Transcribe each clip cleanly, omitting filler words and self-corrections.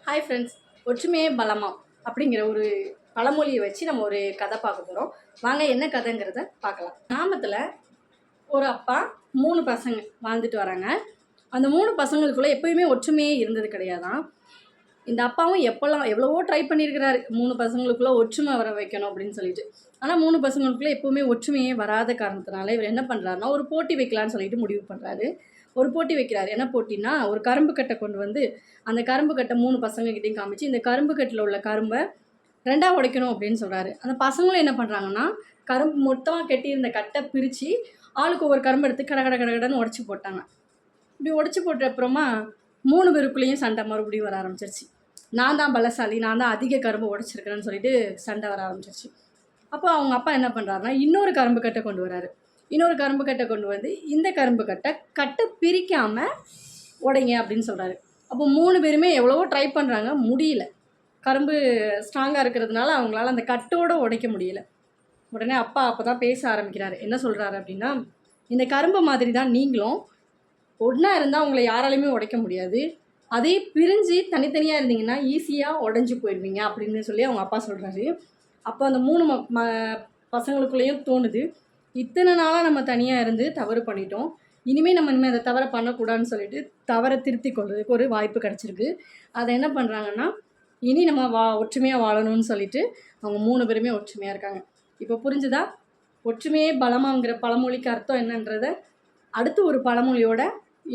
Hi friends, ஒற்றுமையே பலமா அப்படிங்கிற ஒரு பழமொழியை வச்சு நம்ம ஒரு கதை பார்க்க போகிறோம். வாங்க என்ன கதைங்கிறத பார்க்கலாம். கிராமத்தில் ஒரு அப்பா 3 பசங்க வாழ்ந்துட்டு வராங்க. அந்த 3 பசங்களுக்குள்ளே எப்போயுமே ஒற்றுமையே இருந்தது கிடையாதான். இந்த அப்பாவும் எவ்வளவோ ட்ரை பண்ணியிருக்கிறாரு 3 பசங்களுக்குள்ளே ஒற்றுமை வர வைக்கணும் அப்படின்னு சொல்லிட்டு. ஆனால் 3 பசங்களுக்குள்ளே எப்போவுமே ஒற்றுமையே வராத காரணத்தினால இவர் என்ன பண்ணுறாருன்னா, ஒரு போட்டி வைக்கலான்னு சொல்லிட்டு முடிவு பண்ணுறாரு. ஒரு போட்டி வைக்கிறார். என்ன போட்டின்னா, ஒரு கரும்பு கட்டை கொண்டு வந்து அந்த கரும்பு கட்டை 3 பசங்ககிட்டையும் காமிச்சு, இந்த கரும்பு கட்டில் உள்ள கரும்பை 2ஆ உடைக்கணும் அப்படின்னு சொல்கிறாரு. அந்த பசங்களும் என்ன பண்ணுறாங்கன்னா, கரும்பு மொத்தமாக கட்டியிருந்த கட்டை பிரித்து ஆளுக்கு ஒவ்வொரு கரும்பு எடுத்து கடன்னு உடச்சி போட்டாங்க. இப்படி உடச்சி போட்ட அப்புறமா 3 பேருக்குள்ளேயும் சண்டை மறுபடியும் வர ஆரம்பிச்சிருச்சு. நான் தான் பலசாலி, நான் தான் அதிக கரும்பு உடச்சிருக்கிறேன்னு சொல்லிட்டு சண்டை வர ஆரம்பிச்சிருச்சு. அப்போ அவங்க அப்பா என்ன பண்ணுறாருன்னா, இன்னொரு கரும்பு கட்டை கொண்டு வராரு. இன்னொரு கரும்பு கட்டை கொண்டு வந்து இந்த கரும்பு கட்டை பிரிக்காமல் உடைங்க அப்படின்னு சொல்கிறாரு. அப்போ 3 பேருமே எவ்வளவோ ட்ரை பண்ணுறாங்க, முடியல. கரும்பு ஸ்ட்ராங்காக இருக்கிறதுனால அவங்களால அந்த கட்டோடு உடைக்க முடியல. உடனே அப்பா அப்போ தான் பேச ஆரம்பிக்கிறாரு. என்ன சொல்கிறாரு அப்படின்னா, இந்த கரும்பு மாதிரி தான் நீங்களும் ஒன்றா இருந்தால் உங்களை யாராலையுமே உடைக்க முடியாது. அதே பிரிஞ்சு தனித்தனியாக இருந்தீங்கன்னா ஈஸியாக உடஞ்சி போயிடுவீங்க அப்படின்னு சொல்லி அவங்க அப்பா சொல்கிறாரு. அப்போ அந்த 3 பசங்களுக்குள்ளேயும் தோணுது, இத்தனை நாளாக நம்ம தனியாக இருந்து தவறு பண்ணிட்டோம், இனிமேல் அதை தவறை பண்ணக்கூடாதுன்னு சொல்லிட்டு தவறை திருத்தி கொள்றதுக்கு ஒரு வாய்ப்பு கிடச்சிருக்கு. அதை என்ன பண்ணுறாங்கன்னா, இனி நம்ம ஒற்றுமையாக வாழணும்னு சொல்லிட்டு அவங்க 3 பேருமே ஒற்றுமையாக இருக்காங்க. இப்போ புரிஞ்சுதா? ஒற்றுமையே பலமாங்கிற பழமொழிக்கு அர்த்தம் என்னன்றதை அடுத்து ஒரு பழமொழியோட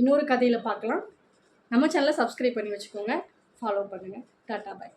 இன்னொரு கதையில் பார்க்கலாம். நம்ம சேனலை சப்ஸ்கிரைப் பண்ணி வச்சுக்கோங்க, ஃபாலோ பண்ணுங்கள். டாட்டா பாய்.